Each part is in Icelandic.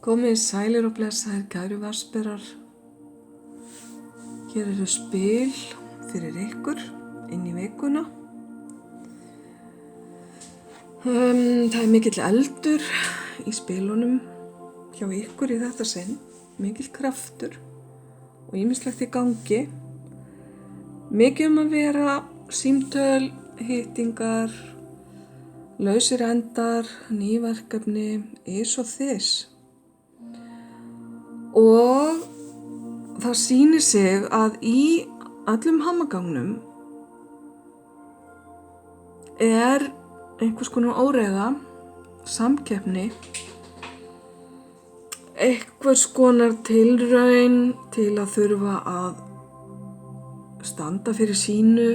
Komið sælir og blessaðir kæru vatnsberar. Hér eru spil fyrir ykkur inn í vikuna. Það er mikill eldur í spilunum hjá ykkur í þetta sinn. Mikill kraftur og ýmislegt í gangi. Mikið að vera, símtöl, hittingar, lausir endar, nýverkefni, ís og þys. Og það sýnir sig að í allum hamagangnum er einhvers konar óreiða, samkeppni, einhvers konar tilraun til að þurfa að standa fyrir sínu,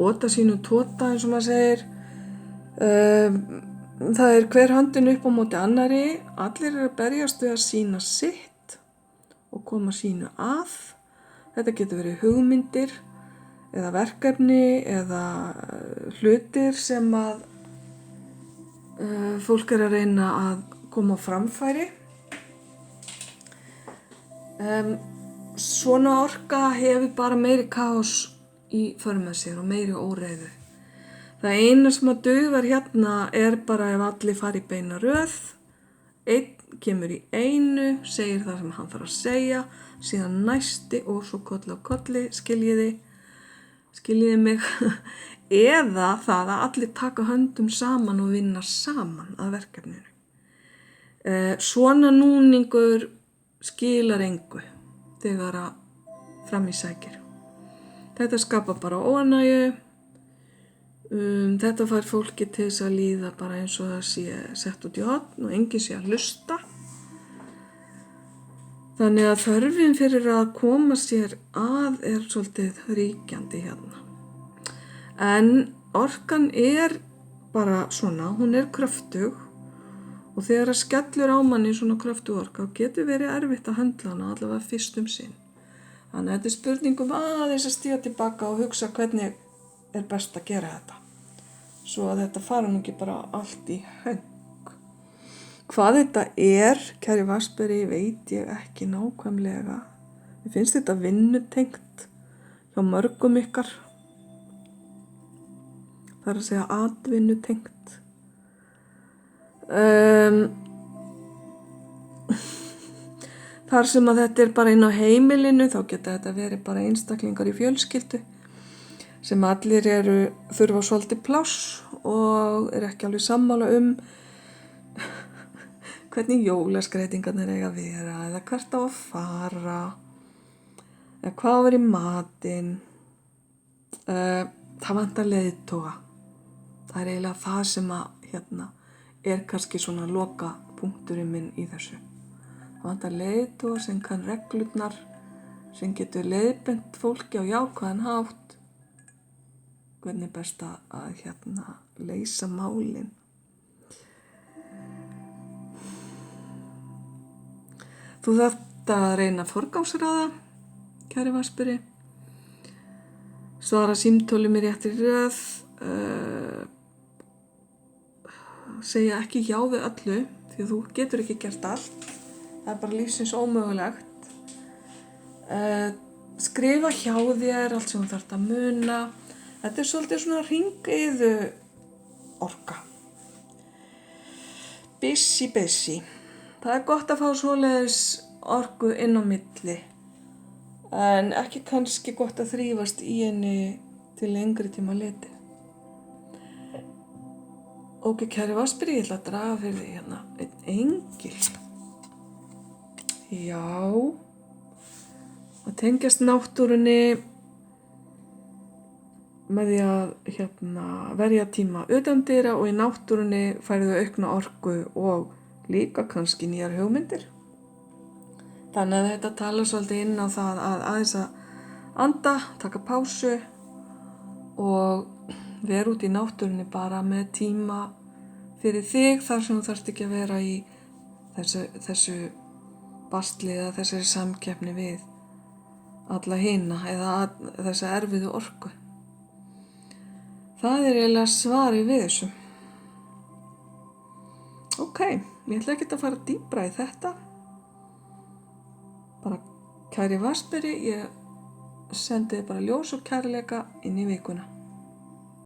ota sínu tóta eins og maður segir. Það er hver höndin upp á móti annari, allir eru að berjast við að sýna sitt og koma sínu að. Þetta getur verið hugmyndir eða verkefni eða hlutir sem að fólk er að reyna að koma á framfæri. Svona orka hefur bara meiri kaos í för með sér og meiri óreiðu. Það eina sem að dugar hérna er bara ef allir fara í beina röð, einn kemur í einu, segir það sem hann þarf að segja, síðan næsti og svo kolli á kolli, skiljiði mig, eða það að allir taka höndum saman og vinna saman að verkefninu. Svona núningur skilar engu þegar að fram í sækir. Þetta skapar bara óánægju. Þetta fær fólki til þess að líða bara eins og það sé sett út í horn og enginn sé að hlusta. Þannig að þörfin fyrir að koma sér að er svolítið ríkjandi hérna. En orkan er bara svona, hún er kröftug og þegar að skellur á manni svona kröftug orka getur verið erfitt að höndla hana allavega fyrst sinn. Þannig að þetta er spurningum aðeins að stíga tilbaka og hugsa hvernig er best að gera þetta. Svo að þetta fara nú ekki bara allt í höng. Hvað þetta er, kæri vatnsberi, veit ég ekki nákvæmlega. Mér finnst þetta vinnutengt hjá mörgum ykkar. Það er að segja atvinnutengt. Þar sem að þetta er bara inn á heimilinu, þá geta þetta verið bara einstaklingar í fjölskyldu sem allir þurfa svolítið pláss og ekki alveg sammála hvernig jólaskreytingarnir eiga að vera eða hvert á að fara eða hvað á að vera í matinn. Það vantar leiðtoga. Það er eiginlega það sem að er kannski svona loka punkturinn minn í þessu. Það vantar leiðtoga sem kann reglurnar, sem getur leiðbent fólki á jákvæðan hátt, hvernig best að leysa málin. Þú þarft að reyna að forgangsraða, kæri vatnsberi, svara símtólum í réttri röð, segja ekki já við öllu, því þú getur ekki gert allt, það er bara lífsins ómögulegt. Skrifa hjá þér allt sem þú þarft að muna. Þetta er svolítið svona hringiðu orka. Busy. Það er gott að fá svoleiðis orku inn á milli. En ekki kannski gott að þrífast í henni til lengri tíma litið. Ok, kæri vatnsberi, ég ætla að draga fyrir því hérna einn engil. Já. Það tengjast náttúrunni með því að verja tíma utandyra og í náttúrunni færðu aukna orku og líka kannski nýjar hugmyndir. Þannig að þetta talar svolítið inn á það að aðeins að anda, taka pásu og vera út í náttúrunni bara með tíma fyrir þig þar sem þú þarft ekki að vera í þessu bastli eða þessari samkeppni við alla hina eða þessa erfiðu orku. Það er eiginlega svarið við þessu. Ok, ég ætla ekki að fara dýpra í þetta. Kæri Vatnsberi, ég sendi þér bara ljós og kærleika inn í vikuna.